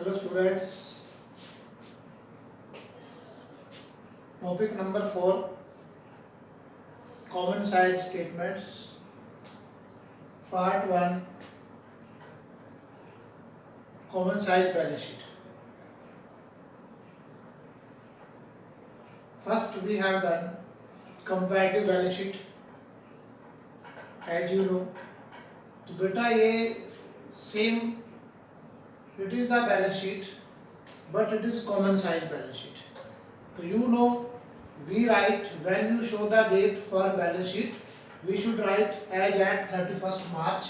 Hello students, topic number 4, common side statements, part 1, common size balance sheet. First we have done comparative balance sheet. As you know, तो बेटा ये same, it is the balance sheet but it is common size balance sheet. So you know, we write when you show the date for balance sheet, we should write as at 31st March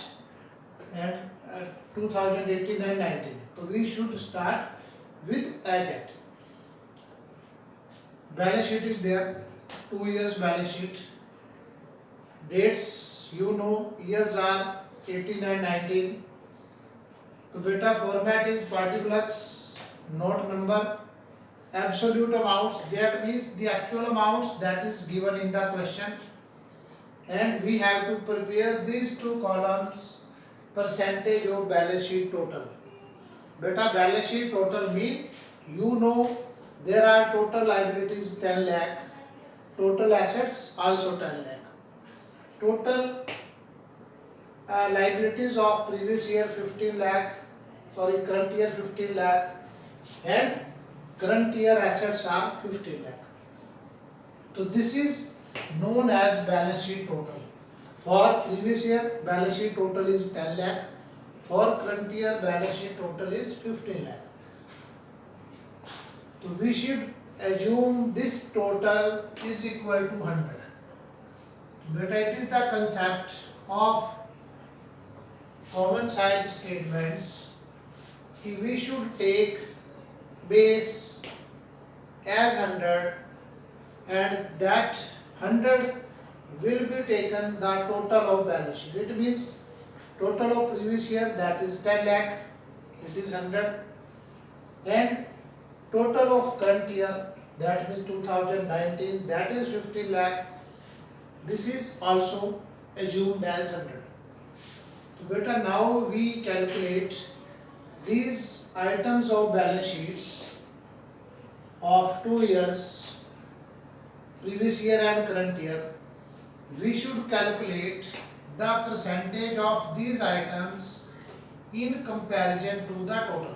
and 2018 and 19. So we should start with as at. Balance sheet is there, 2 years balance sheet. Dates you know, years are 18 and 19. So beta format is particulars, not number. Absolute amounts, that means the actual amounts that is given in the question, and we have to prepare these two columns, percentage of balance sheet total. Beta balance sheet total mean, you know, there are total liabilities 10 lakh, total assets also 10 lakh, total liabilities of previous year 15 lakh, current year 15 lakh, and current year assets are 15 lakh. So this is known as balance sheet total. For previous year balance sheet total is 10 lakh. For current year balance sheet total is 15 lakh. So we should assume this total is equal to 100. But it is the concept of common side statements. We should take base as 100 and that 100 will be taken the total of balance sheet. It means total of previous year, that is 10 lakh, it is 100, and total of current year, that means 2019, that is 15 lakh. This is also assumed as 100. So beta now we calculate these items of balance sheets of 2 years, previous year and current year. We should calculate the percentage of these items in comparison to the total.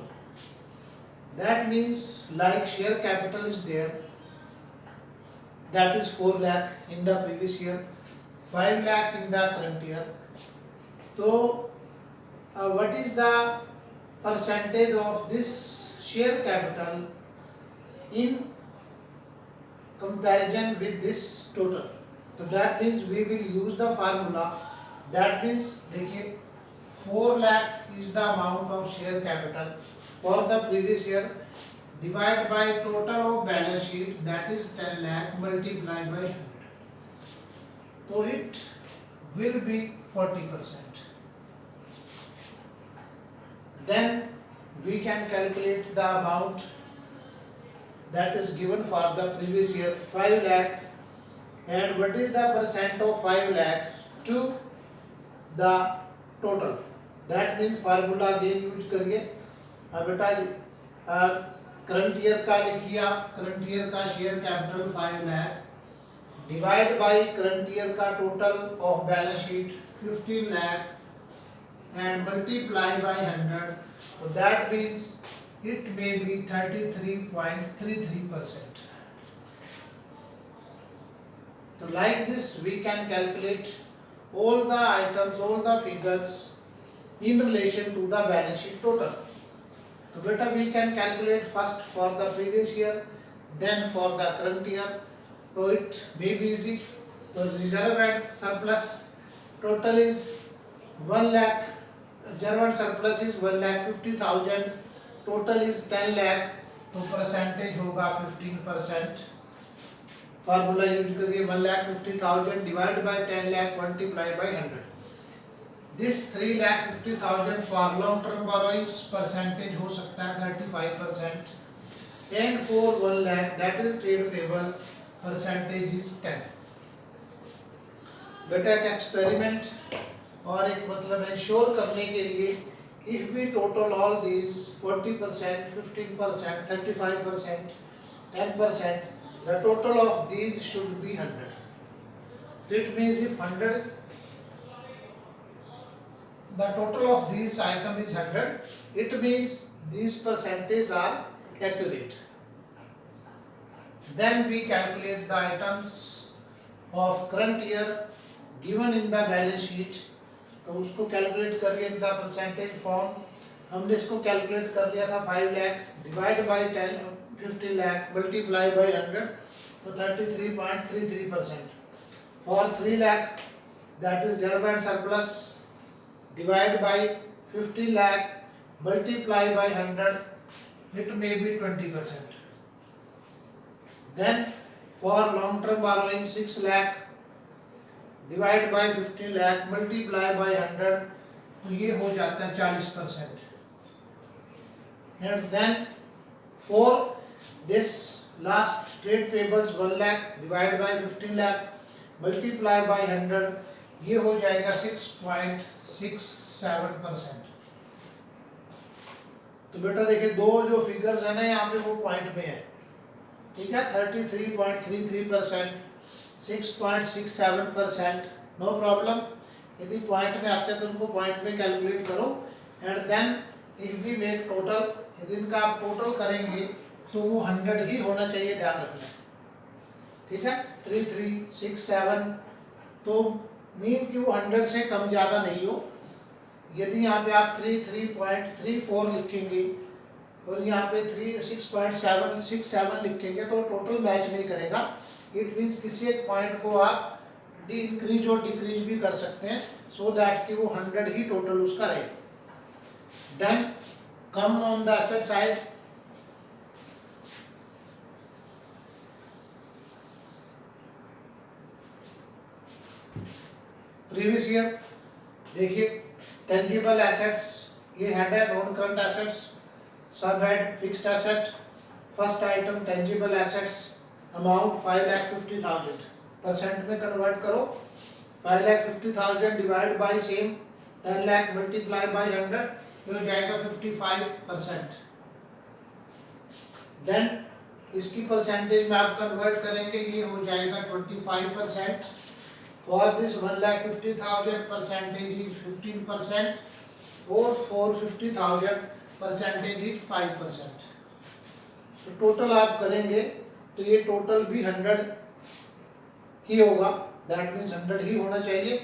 That means like share capital is there, that is 4 lakh in the previous year, 5 lakh in the current year. So what is the percentage of this share capital in comparison with this total? So that means we will use the formula. That means देखिए 4 lakh is the amount of share capital for the previous year, divided by total of balance sheet, that is 10 lakh, multiplied by 100. So it will be 40%. Then we can calculate the amount that is given for the previous year, 5 lakh, and what is the percent of 5 lakh to the total. That means formula again use करिए. बेटा current year का लिखिए आप, current year का share capital 5 lakh divide by current year का total of balance sheet 15 lakh and multiply by 100. So that means it may be 33.33%. So like this we can calculate all the items, all the figures in relation to the balance sheet total. So better we can calculate first for the previous year, then for the current year. So it may be easy. So reserve and surplus total is 1 lakh. Reserve and surplus is 1,50,000. Total is 10 lakh. तो percentage होगा 15%. Formula use करिए 1,50,000 divide by 10 lakh multiply by 100. This 3,50,000 for long term borrowings percentage हो सकता है 35%, and for 1 lakh that is trade payable percentage is 10. बेटा एक experiment और एक मतलब है श्योर करने के लिए If we total all these 40%, 15%, 35%, 10%, the total of these should be 100. That means if 100, the total of these item is 100, it means these percentages are accurate. Then we calculate the items of current year given in the balance sheet. तो उसको calculate करिए the percentage form. हमने इसको calculate कर लिया था 5 lakh divide bye 10 50 lakh multiply by 100 तो 33.33%. For 3 lakh that is reserve and surplus divide by 50 lakh multiply by 100 it may be 20%. Then for long term borrowing 6 lakh divide by 15 lakh multiply by 100 तो ये हो जाता है 40%. And then for this last trade payables 1 lakh divide by 15 lakh multiply by 100 ये हो जाएगा 6.67%. तो बेटा देखिए दो जो फिगर्स है ना यहाँ पे वो पॉइंट में है. ठीक है 33.33%, 6.67%, नो प्रॉब्लम. यदि पॉइंट में आते हैं तो उनको पॉइंट में कैलकुलेट करो. And then if we make total, यदि इनका आप टोटल करेंगे तो वो 100 ही होना चाहिए, ध्यान रखना. ठीक है 3367 तो मीन कि वो 100 से कम ज़्यादा नहीं हो. यदि यहाँ पे आप 33.34 लिखेंगे और यहाँ पे 6.767 लिखेंगे तो टोटल मैच नहीं करेगा. इट मीन्स किसी एक पॉइंट को आप इंक्रीज और डिक्रीज भी कर सकते हैं सो दैट कि वो 100 ही टोटल उसका रहे. Then come on the asset side. Previous year देखिए टेंजिबल एसेट्स ये हेड है, नॉन करंट एसेट्स, सब head fixed asset. First item tangible assets amount 5,50,000 percent में कन्वर्ट करो. 5,50,000 divide by same 10 lakh multiply by 100 ये हो जाएगा 55%. देन इसकी परसेंटेज में आप कन्वर्ट करेंगे ये हो जाएगा 25%. फॉर दिस 1,50,000 परसेंटेज इज 15% और फॉर 50,000 परसेंटेज इज 5%. तो टोटल आप करेंगे तो ये टोटल भी 100 ही होगा. दैट मीन्स 100 ही होना चाहिए.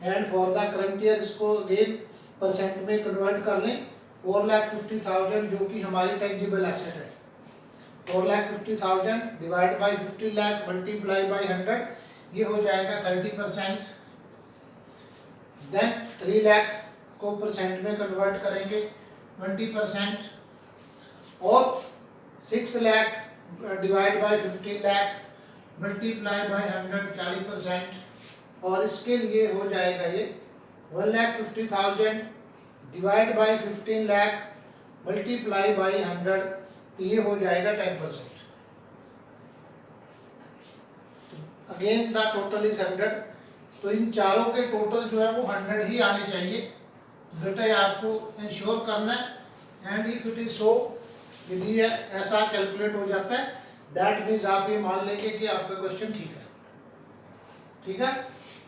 And for the current year इसको अगेन परसेंट में कन्वर्ट कर लें. 4,50,000 जो कि हमारी टेंजिबल एसेट है, 4,50,000 divide by 50 lakh multiply by 100 ये हो जाएगा 30%. देन 3 लाख को परसेंट में कन्वर्ट करेंगे 20% और 6 lakh divide bye 15 lakh multiply by 100 40%. और इसके लिए हो जाएगा ये 1,50,000 divide by 15 lakh multiply by 100 तो ये हो जाएगा 10%. Again the total is 100. तो इन चारों के टोटल जो है वो 100 ही आने चाहिए. बेटा ये आपको इंश्योर करना है. And if it is so, यदि ऐसा कैलकुलेट हो जाता है दैट मीन्स आप ये मान लेंगे कि आपका क्वेश्चन ठीक है. ठीक है.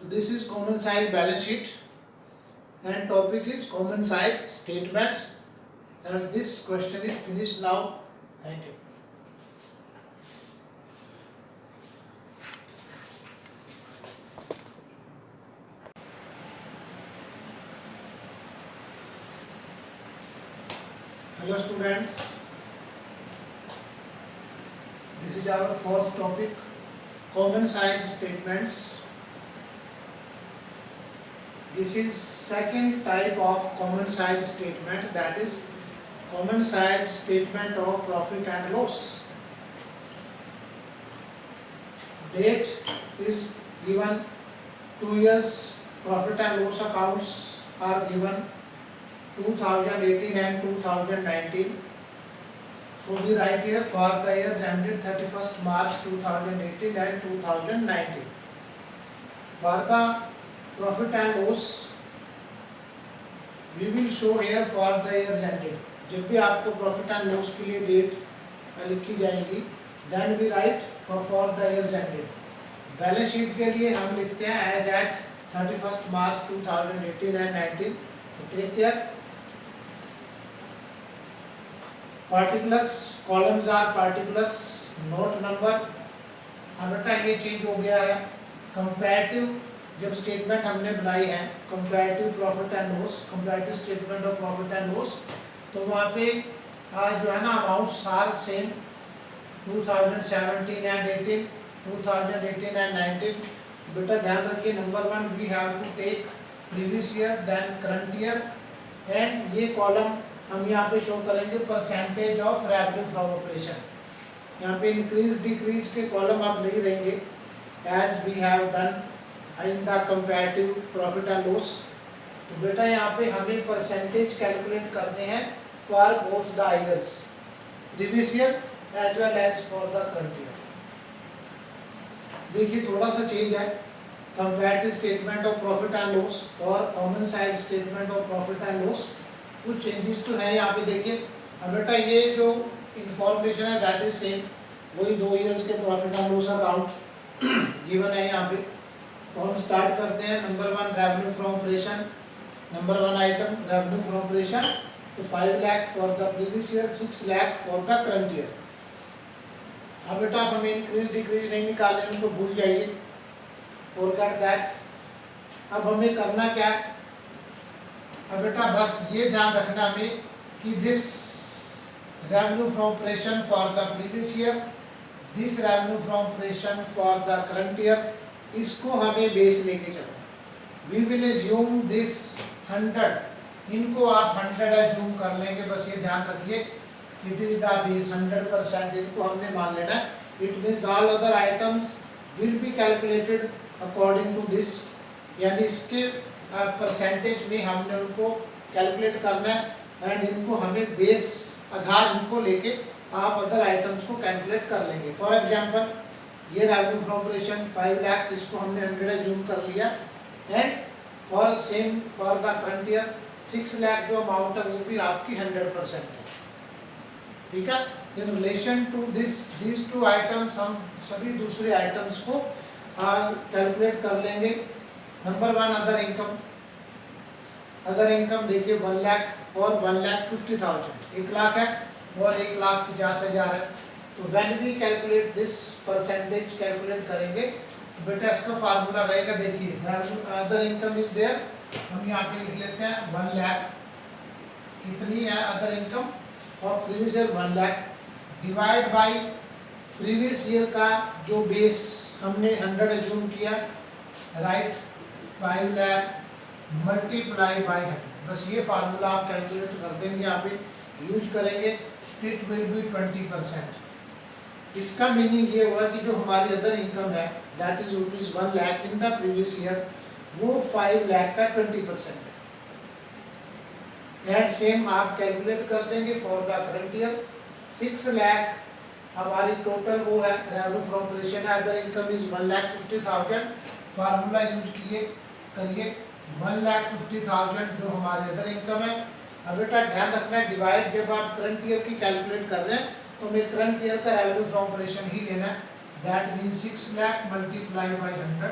तो this is common size balance sheet and topic is common size statements. And this question is finished now. Thank you. Hello students, this is our fourth topic, common size statements. This is second type of common size statement, that is common size statement of profit and loss. Date is given, 2 years profit and loss accounts are given, 2018 and 2019. So we write here for the years ended 31st March 2018 and 2019. For the profit and loss we will show here for the years ended. जब भी आपको profit and loss के लिए date लिखी जाएगी, then we write for the years ended. Balance sheet के लिए हम लिखते हैं एज एट 31 मार्च 2018 एंड 19। तो take care. Particulars, columns are particulars, note number. अब बेटा ये चेंज हो गया है। कंपैरेटिव जब स्टेटमेंट हमने बनाई है, comparative profit and loss, comparative statement of profit and loss, तो वहाँ पे जो है ना amounts are same 2017 and 18, 2018 and 19। बेटा ध्यान रखिए, number 1 we have to take previous year then current year, and ये कॉलम हम यहाँ पे शो करेंगे percentage of revenue from operation. यहाँ पे इंक्रीज डिक्रीज के कॉलम आप नहीं रहेंगे as we have done in the comparative profit and loss. तो बेटा यहाँ पे हमें परसेंटेज कैलकुलेट करने हैं for both the years, previous year as well as for the current year. देखिए थोड़ा सा चेंज है। Comparative statement of profit and loss और common side statement of profit and loss, कुछ चेंजेस तो है यहाँ पे। देखिए अब बेटा ये जो इंफॉर्मेशन है दैट इज सेम, वही 2 ईयर्स के profit and loss account given है यहाँ पे। तो हम स्टार्ट करते हैं। Number 1 revenue from operation, number 1 item revenue from operation, तो 5 lakh for the previous year, 6 lakh for the current year. अब बेटा आप हमें इंक्रीज डिक्रीज नहीं निकालने, उनको भूल जाइए, और कट दैट। अब हमें करना क्या है, अब बेटा बस ये ध्यान रखना हमें कि this revenue from operation for the previous year, this revenue from operation for the current year, इसको हमें बेस लेके चलना। वी विल एज्यूम दिस 100, इनको आप 100 एज्यूम कर लेंगे, बस ये ध्यान रखिए इट इज द बेस 100%, इनको हमने मान लेना है। It means all other items will be calculated according to this, यानी इसके परसेंटेज में हमने उनको कैलकुलेट करना है, एंड इनको हमें बेस आधार इनको लेके आप अदर आइटम्स को कैलकुलेट कर लेंगे। फॉर एग्जांपल ये रेवेन्यू फ्रॉम ऑपरेशन 5 लाख, इसको हमने 100 एज्यूम कर लिया, and for same for the current year 6 lakh जो अमाउंट है वो भी आपकी 100% है, ठीक है। In relation to these 2 items हम सभी दूसरे आइटम्स को कैलकुलेट कर लेंगे। Number 1 other income, other income देखिए 1 लाख और 1,50,000, 1 लाख है और 1,50,000 है। तो when we calculate this percentage calculate करेंगे, तो बेटा इसका फार्मूला रहेगा, देखिए अदर इनकम इज देयर, हम यहाँ पे लिख लेते हैं 1 लाख कितनी है अदर इनकम, और previous year 1 lakh divide bye previous year का जो बेस हमने 100 एज्यूम किया, राइट, 5 लाख मल्टीप्लाई बाय 100। बस ये फार्मूला आप कैलकुलेट कर देंगे, यहाँ पे यूज करेंगे, इट विल बी 20%। इसका मीनिंग ये हुआ कि जो हमारी अदर इनकम है that is rupees 1 lakh in the previous year, वो 5 लाख का 20% है। एंड सेम आप कैलकुलेट कर देंगे for the current year, 6 lakh हमारी टोटल वो है रेवेन्यू फ्रॉम ऑपरेशन है, other income is 1,50,000, formula use करिए 1,50,000 जो हमारे अदर इनकम है। अब बेटा ध्यान रखना है, डिवाइड जब आप करंट ईयर की कैलकुलेट कर रहे हैं तो हमें करंट ईयर का रेवेन्यू फ्रॉम ऑपरेशन ही लेना है, that means 6 lakh multiply by 100,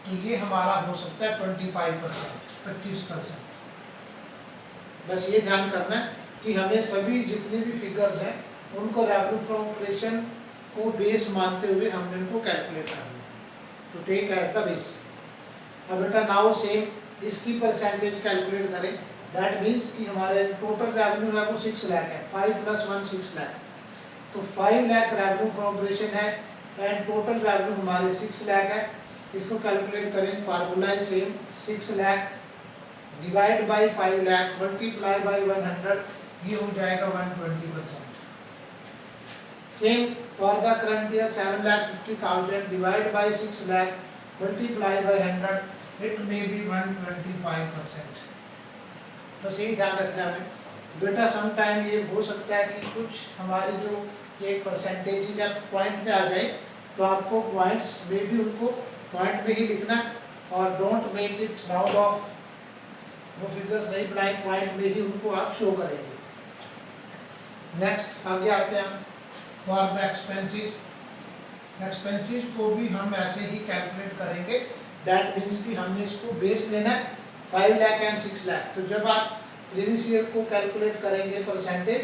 तो ये हमारा हो सकता है 25%, 25%। बस ये ध्यान करना है कि हमें सभी जितने भी फिगर्स हैं उनको रेवेन्यू फ्रॉम ऑपरेशन को बेस मानते हुए हमने उनको कैलकुलेट करना है, तो टेक एज द बेस। अब बेटा नाउ सेम इसकी परसेंटेज कैलकुलेट करें, दैट मीन्स कि हमारे टोटल रेवेन्यू है वो 6 लाख है, 5 + 1 6 लाख, तो 5 लाख रेवेन्यू फ्रॉम ऑपरेशन है एंड टोटल रेवेन्यू हमारे 6 लाख है। इसको कैलकुलेट करें, फार्मूला है same, 6 lakh divide bye 5 lakh multiply by 100, ये हो जाएगा 120%। Same for the current year 7,50,000 divide by 6 lakh multiply by 100, it may be 125%। बस यही ध्यान रखना है बेटा। सम टाइम ये हो सकता है कि कुछ हमारी जो एक परसेंटेज जब पॉइंट में आ जाए तो आपको पॉइंट्स में भी उनको पॉइंट में ही लिखना, और don't make it round of, वो फिगर्स नहीं बनाए, पॉइंट में ही उनको आप शो करेंगे। नेक्स्ट आगे आते हैं हम फॉर द एक्सपेंसेस। एक्सपेंसेस को भी हम ऐसे ही कैलकुलेट करेंगे। दैट मीन्स कि हमने इसको बेस लेना है 5 लाख एंड 6 लाख। तो जब आप प्रीवियस ईयर को कैलकुलेट करेंगे परसेंटेज,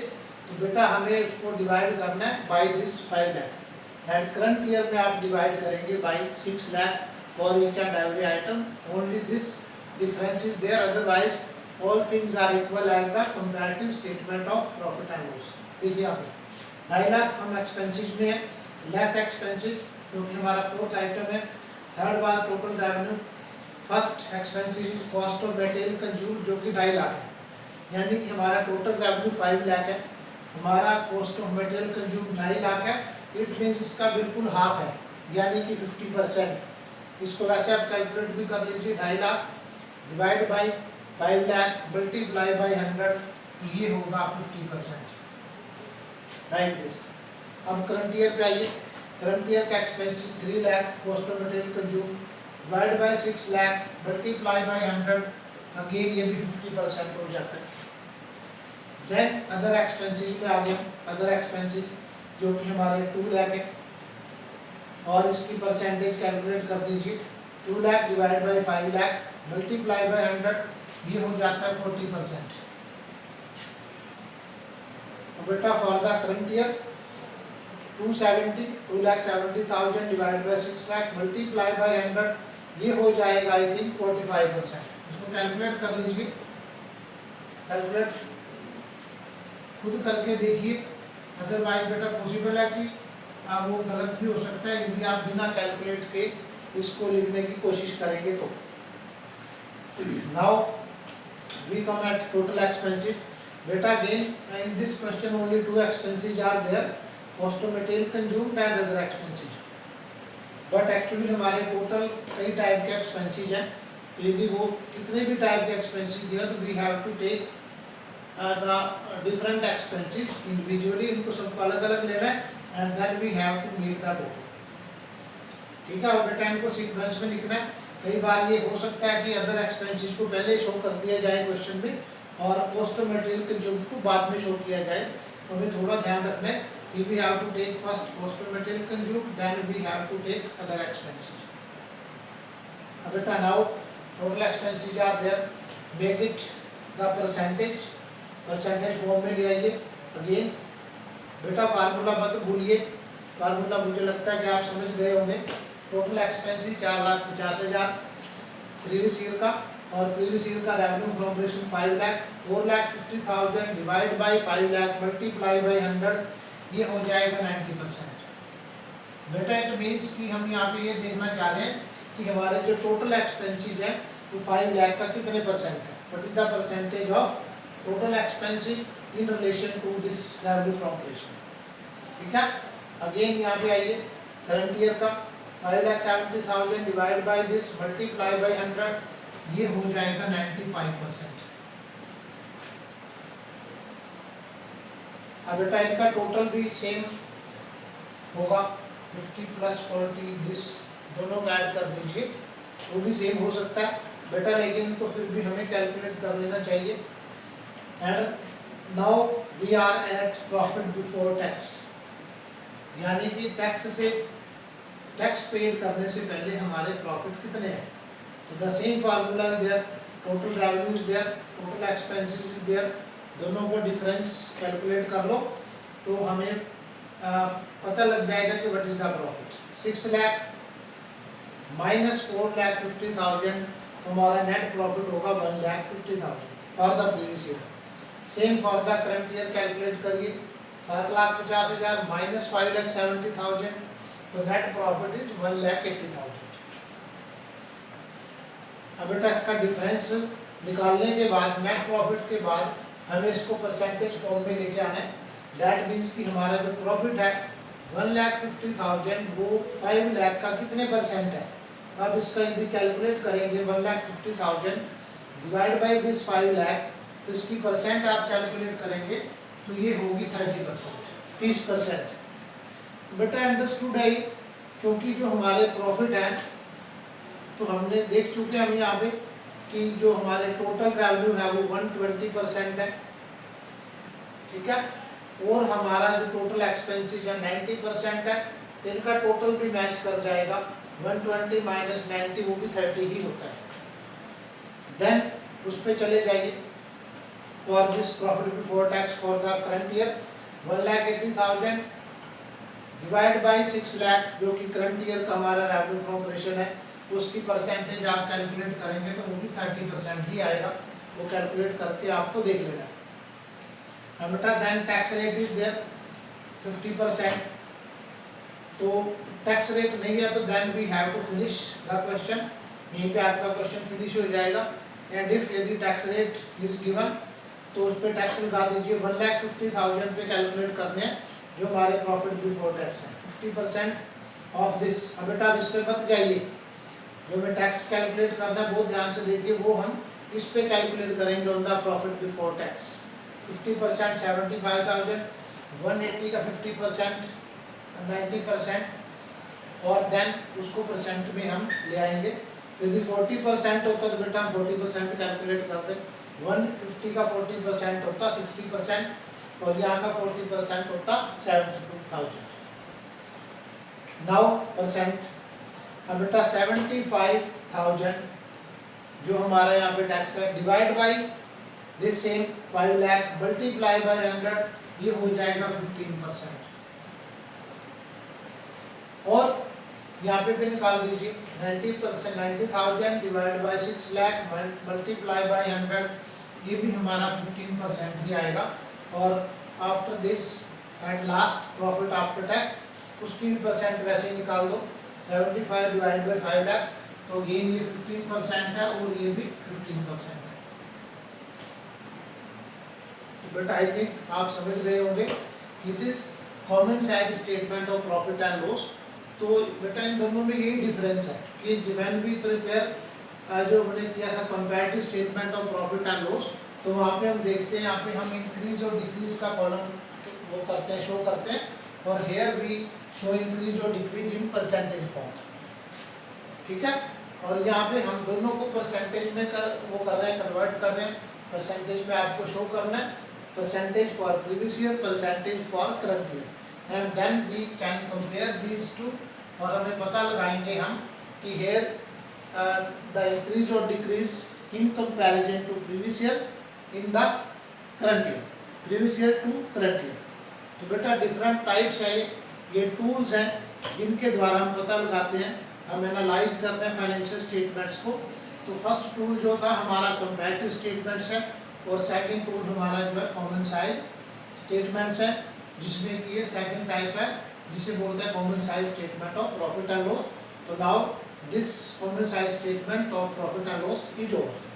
तो बेटा हमें उसको डिवाइड करना है by this 5 lakh and current year में आप डिवाइड करेंगे by 6 lakh for each and every item. Only this difference is there, otherwise all things are equal as the comparative statement of profit and loss. देखिए आप 2.5 लाख हम expenses में है, less expenses क्योंकि हमारा फोर्थ आइटम है। Third was total revenue. First expenses is cost of material consume जो कि 2.5 लाख है, यानी कि हमारा टोटल रेवेन्यू 5 लाख है, हमारा cost of material consume 2.5 lakh है। इट मीन्स इसका बिल्कुल हाफ है, यानी कि 50%। इसको वैसे आप कैलकुलेट भी कर लीजिए, 2.5 lakh divide by 5 lakh multiply by 100, तो ये होगा 50%, लाइक दिस। अब करंट ईयर पे आइए। करंट ईयर का expenses 3 lakh, cost of material consume divide by 6 lakh multiply by 100, again ये भी 50% हो जाता है। देन अदर एक्सपेंसेस में आ गया। अदर एक्सपेंसेस जो कि हमारे 2 लाख है और इसकी परसेंटेज कैलकुलेट कर दीजिए। 2 lakh divide by 5 lakh multiply by 100, ये हो जाता है 40%। बेटा for the current year 2,70,000 divide by 6 lakh multiply by 100, ये हो जाएगा आई थिंक 45%। इसको कैलकुलेट कर लीजिए, कैलकुलेट खुद करके देखिए, अदरवाइज बेटा पॉसिबल है कि वो गलत भी हो सकता है यदि आप बिना कैलकुलेट के इसको लिखने की कोशिश करेंगे तो। Now we come at total expenses. बेटा again in this question only 2 expenses are there, cost of material consumed and other expenses. But actually हमारे टोटल कई टाइप के एक्सपेंसेस हैं, तो यदि वो कितने भी टाइप के एक्सपेंसेस दिया तो we have to take the different expenses individually, इनको सबको अलग अलग लेना है and then we have to make the total. ठीक है, और बेटा इनको सीक्वेंस में लिखना है। कई बार ये हो सकता है कि अदर एक्सपेंसेस को पहले शो कर दिया जाए क्वेश्चन में और कॉस्ट ऑफ मटेरियल कंज्यूम को बाद में शो किया जाए, तो हमें थोड़ा ध्यान रखना है कि we have to take first cost of material consume, then we have to take other expenses. अब बेटा now total expenses are there, make it the percentage, percentage form में ले आइए। अगेन बेटा फार्मूला मत भूलिए, फार्मूला मुझे लगता है कि आप समझ गए होंगे। टोटल एक्सपेंसेस 4,50,000 प्रीवियस ईयर का, और प्रीवियस ईयर का revenue from operation 5 lakh, 4,50,000 divide by 5 lakh multiply by 100, ये हो जाएगा 90%। बेटा इट मीन्स कि हम यहाँ पे ये देखना चाह रहे हैं कि हमारे जो टोटल एक्सपेंसेस हैं वो 5 लाख का कितने परसेंट है, what is the percentage of total expenses in relation to this revenue from operation. ठीक है, अगेन यहाँ पे आइए, करंट ईयर का 5,70,000 divide by this multiply by 100, ये हो जाएगा 95%। अब बेटा इनका टोटल भी सेम होगा, 50 प्लस 40 दिस दोनों का ऐड कर दीजिए, वो भी सेम हो सकता है बेटा, लेकिन इनको फिर भी हमें कैलकुलेट कर लेना चाहिए। And now we are at profit before tax, यानी कि टैक्स से टैक्स पेड करने से पहले हमारे प्रॉफिट कितने हैं। तो the same formula is there, total revenue is there, total expenses is there, दोनों को डिफरेंस कैलकुलेट कर लो तो हमें पता लग जाएगा कि what is the profit. 6 lakh minus 4,50,000, हमारा नेट प्रॉफिट होगा 1,50,000 for the previous year. Same for the current year calculate करिए, 7,50,000 माइनस 5,70,000, तो नेट प्रॉफिट इज 1,80,000। अब बेटा इसका डिफरेंस निकालने के बाद, नेट प्रॉफिट के बाद हमें इसको परसेंटेज फॉर्म में लेके आना है। दैट मीन्स कि हमारा जो प्रॉफिट है 1,50,000 वो 5 लाख का कितने परसेंट है। अब इसका यदि कैलकुलेट करेंगे 1,50,000 डिवाइड बाई दिस 5 लाख, तो इसकी परसेंट आप कैलकुलेट करेंगे तो ये होगी 30%, 30%। बेटा अंडरस्टूड है ये, क्योंकि जो हमारे प्रॉफिट है तो हमने देख चुके हैं हम यहाँ पे कि जो हमारे टोटल रेवेन्यू है वो 120% है, ठीक है, और हमारा जो टोटल एक्सपेंसेस है 90% है, तो इनका टोटल भी मैच कर जाएगा। 120 माइनस 90 वो भी 30 ही होता है। देन उस पे चले जाइए, for this profit before tax for the current year 1,80,000 divide by 6 lakh, जो कि करंट ईयर का हमारा रेवेन्यू फ्रॉम ऑपरेशन है, उसकी परसेंटेज आप कैलकुलेट करेंगे तो वो भी 30% ही आएगा। वो कैलकुलेट करके आपको देख लेना है। अब बेटा then tax rate is there 50%, तो टैक्स रेट नहीं है तो then we have to finish the question, यहीं पे आपका क्वेश्चन फिनिश हो जाएगा। एंड इफ यदि टैक्स रेट इज गिवन तो उस पर टैक्स लगा दीजिए। 1,50,000 पे कैलकुलेट करने हैं जो हमारे प्रॉफिट बिफोर टैक्स है, 50% ऑफ दिस। अब बेटा इस पे मत जाइए, जो हमें टैक्स कैलकुलेट करना है बहुत ध्यान से देखिए, वो हम इस पे कैलकुलेट करेंगे on the profit before tax. 50% 75,000, 180 का 50% 90%, और देन उसको परसेंट में हम ले आएंगे। यदि 40% होता तो बेटा हम 40% कैलकुलेट करते, 150 का 40% होता 60%, और यहाँ का 40% होता 72,000। नाउ परसेंट, अब बेटा 75,000 जो हमारा यहाँ पे टैक्स है divide by this same 5 lakh multiply by 100, ये हो जाएगा 15%। और यहाँ पे भी निकाल दीजिए 90%, 90,000 divide by 6 lakh multiply by 100, ये भी हमारा 15% ही आएगा। और after this at last profit after tax उसकी भी परसेंट वैसे ही निकाल दो, 75 डिवाइड बाई 5 लाख, तो गेन ये 15% है और ये भी 15% है। तो बेटा आई थिंक आप समझ गए होंगे, it is common side statement of profit and loss. तो बेटा इन दोनों में यही डिफरेंस है कि व्हेन वी प्रिपेयर जो हमने किया था comparative statement of profit and loss, तो वहाँ पे हम देखते हैं, यहाँ पे हम इंक्रीज और डिक्रीज का कॉलम वो करते हैं, शो करते हैं, और हेयर वी शो इंक्रीज और डिक्रीज इन परसेंटेज फॉर्म, ठीक है। और यहाँ पे हम दोनों को परसेंटेज में वो कर रहे हैं, कन्वर्ट कर रहे हैं, परसेंटेज में आपको शो करना है, percentage for previous year, percentage for current year, and then we can compare these two, और हमें पता लगाएंगे हम कि हेयर द इंक्रीज और decrease in comparison to previous year in the current year, previous year to current year. तो बेटा different types है, ये टूल्स हैं जिनके द्वारा हम पता लगाते हैं, हम एनालाइज करते हैं फाइनेंशियल स्टेटमेंट्स को। तो फर्स्ट टूल जो था हमारा कंपैरेटिव स्टेटमेंट्स है, और सेकंड टूल हमारा जो है कॉमन साइज स्टेटमेंट्स है, जिसमें कि ये सेकंड टाइप है जिसे बोलते हैं common size statement of profit and loss. तो now this common size statement of profit and loss is over.